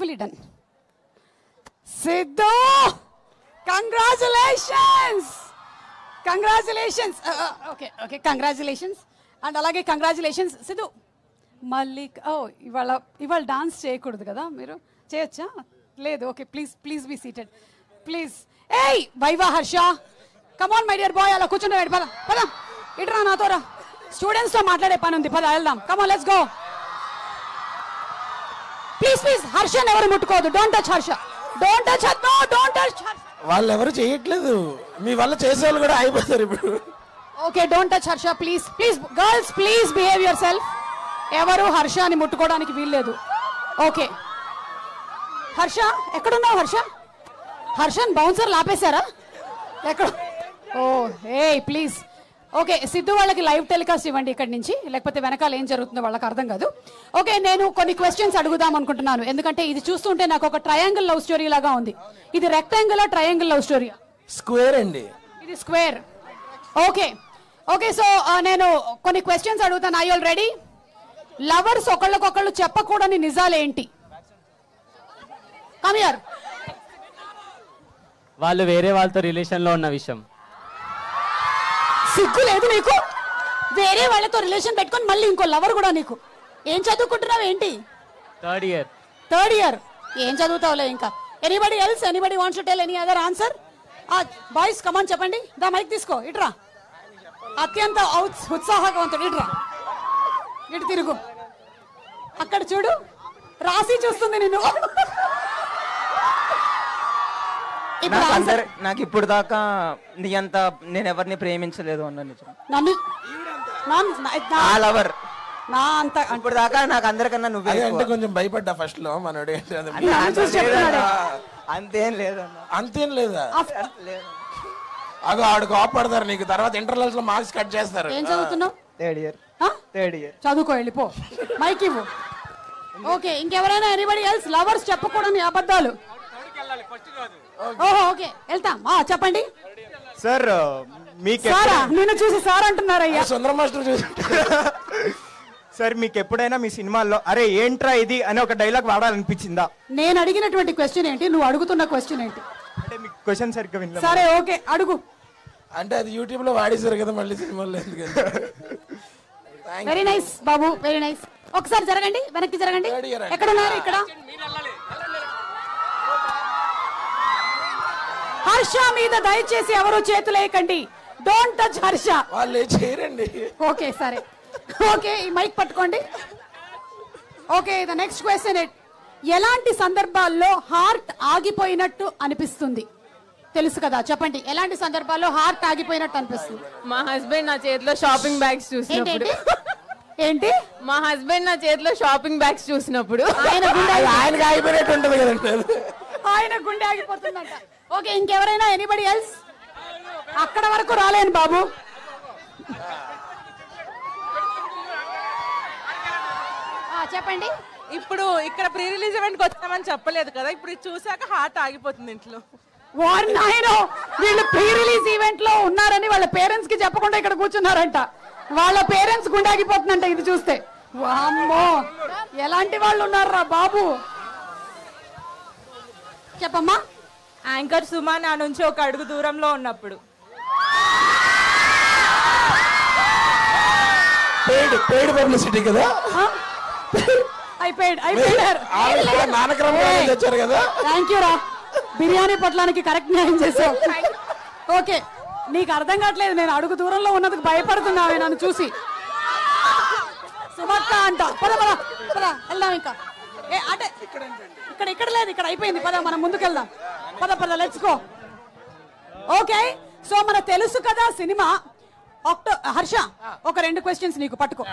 Equally done. Siddhu, congratulations. Congratulations. Okay okay, congratulations. And అలాగే congratulations Siddhu. మళ్ళీ ఇవాళ డాన్స్ చేయకూడదు కదా, మీరు చేయొచ్చా? లేదు, okay. Please be seated please. ఏయ్ వైవా Harsha, come on my dear boy, అలా కూర్చుంటే పద పద, ఇట్రా నాతో రా. స్టూడెంట్స్తో మాట్లాడే పని ఉంది, పద వెళ్దాం. Come on let's go. ప్లీజ్ హర్షని ఎవరు ముట్టుకోవద్దు. Don't touch Harsha, don't touch Harsha, don't touch Harsha. వాళ్ళు ఎవరు చేయట్లేదు, మీ వల్ల చేసేవాళ్ళు కూడా అయిపోతారు ఇప్పుడు. Okay, don't touch Harsha please. Girls please behave yourself. ఎవరు హర్షని ముట్టుకోవడానికి వీల్లేదు. ఓకే హర్ష, ఎక్కడున్నావు హర్ష? హర్షన్ బౌన్సర్లు ఆపేశారా? ఎక్కడ? ఓ ఏ ప్లీజ్. ఓకే, సిద్ధు వాళ్ళకి లైవ్ టెలికాస్ట్ ఇవ్వండి ఇక్కడి నుంచి, లేకపోతే వెనకాల ఏం జరుగుతుందో వాళ్ళకి అర్థం కాదు. ఓకే, నేను కొన్ని క్వశ్చన్స్ అడుగుదాం అనుకుంటున్నాను, ఎందుకంటే ఇది చూస్తుంటే నాకు ఒక ట్రయాంగిల్ లవ్ స్టోరీ లాగా ఉంది. ఇది rectangle triangle love story? Square అండి. ఇది స్క్వేర్. ఓకే ఓకే, సో నేను కొన్ని క్వశ్చన్స్ అడుగుతాను. I all ready? లవర్స్ ఒకళ్ళకొకళ్ళు చెప్పకూడని నిజాలేంటి? Come here. వాళ్ళు వేరే వాళ్ళతో రిలేషన్ లో ఉన్న విషయం. సిగ్గు లేదు నీకు? వేరే వాళ్ళతో రిలేషన్ పెట్టుకొని మళ్ళీ ఇంకో లవర్ కూడా నీకు? ఏం చదువుకుంటున్నావు ఏంటి? Third year. ఏం చదువుతావులే ఇంకా. Anybody else? Anybody wants to tell any other answer? Boys come on చెప్పండి. దా మైక్ తీసుకో, ఇట్రా. అత్యంత ఉత్సాహవంతుడు, ఇట్రా, ఇటు తిరుగు. అక్కడ చూడు, రాసి చూస్తుంది నిన్ను. నాకు ఇప్పుడు దాకా నీ అంత నేను ఎవరిని ప్రేమించలేదు అన్న నిజం. నా అంత ఇప్పుడు దాకా నాకు అందరికన్నా నువ్వే అంటే కొంచెం భయపడ్డా ఫస్ట్ లో మనోడు. అంతేం లేదు అన్న. అంతేం లేదా? అగో ఆడు కోపడతారు నీకు, తర్వాత ఇంటర్నల్స్ లో మార్క్స్ కట్ చేస్తారు. ఏం చదువుతున్నావు? Third year. చదువుకో, వెళ్ళిపో. మైక్ ఇవ్వు. ఓకే, ఇంకెవరైనా ఎనీబడి ఎల్స్? లవర్స్ చెప్పకూడని అబద్ధాలు. ఓహో ఓకే, వెళ్తాం. చెప్పండి సార్. సారా? నేను చూసి సార్ అంటున్నారయ్యా. సుందరం మాస్టర్ చూసి. సార్, మీకు ఎప్పుడైనా మీ సినిమాల్లో అరే ఏంట్రా ఇది అని ఒక డైలాగ్ వాడాలనిపించిందా? నేను అడిగినటువంటి క్వశ్చన్ ఏంటి, నువ్వు అడుగుతున్న క్వశ్చన్ ఏంటి? అంటే మీకు క్వశ్చన్ సరిగ్గా వినలేదు. సరే ఓకే, అడుగు. అంటే అది యూట్యూబ్ లో వాడేసారు కదా మళ్ళీ సినిమాల్లో. వెరీ నైస్ బాబు, వెరీ నైస్. ఒకసారి జరగండి, వెనక్కి జరగండి. ఎక్కడున్నారు? ఇక్కడ. హర్ష మీద దయచేసి ఎవరు చేతులేయకండి. Don't touch Harsha. వాళ్ళే చేయరండి. ఓకే సరే, ఓకే ఈ మైక్ పట్టుకోండి. Okay, the next question. ఎలాంటి సందర్భాల్లో హార్ట్ ఆగిపోయినట్టు అనిపిస్తుంది? తెలుసు కదా, చెప్పండి. ఎలాంటి సందర్భాల్లో హార్ట్ ఆగిపోయినట్టు అనిపిస్తుంది? మా హస్బెండ్ నా చేతిలో షాపింగ్ బ్యాగ్స్ చూసినప్పుడు. ఏంటి? మా హస్బెండ్ నా చేతిలో షాపింగ్ బ్యాగ్స్ చూసినప్పుడు ఆయన గుండె ఆగిపోయినట్టు ఉంటుంది కదండి. ఆయన గుండె ఆగిపోతుందంట. ఓకే, ఇంకెవరైనా? Anybody else? అక్కడ వరకు రాలేను బాబు. చెప్పండి. ఇప్పుడు ఇక్కడ ప్రీ రిలీజ్ ఈవెంట్ వచ్చామని చెప్పలేదు కదా, ఇప్పుడు ఇది చూసాక హార్ట్ ఆగిపోతుంది ఇంట్లో. వారు నాయనో, వీళ్ళు ప్రీ రిలీజ్ ఈవెంట్ లో ఉన్నారని వాళ్ళ పేరెంట్స్ కి చెప్పకుండా ఇక్కడ కూర్చున్నారంట. వాళ్ళ పేరెంట్స్ గుండె ఆగిపోతుందంట ఇది చూస్తే. వామ్మో, ఎలాంటి వాళ్ళు ఉన్నారా బాబు? చెప్పమ్మా. యాంకర్ సుమా నా నుంచి ఒక అడుగు దూరంలో ఉన్నప్పుడు. పెయిడ్ పబ్లిసిటీ కదా. తెచ్చారు కదా. థ్యాంక్ యూ రా, బిర్యానీ పొట్లానికి కరెక్ట్ న్యాయం చేసావు. ఓకే, నీకు అర్థం కావట్లేదు, నేను అడుగు దూరంలో ఉన్నందుకు భయపడుతున్నావే నన్ను చూసి. సుమక్క అంట. పద పద పద వెళ్దాం. ఇంకా అంటే ఇక్కడ లేదు, ఇక్కడ అయిపోయింది. పద మనం ముందుకెళ్దాం. పద లెట్స్ గో. ఓకే, సో మన తెలుసు కదా సినిమా. హర్ష, ఒక 2 క్వశ్చన్స్ నీకు, పట్టుకో.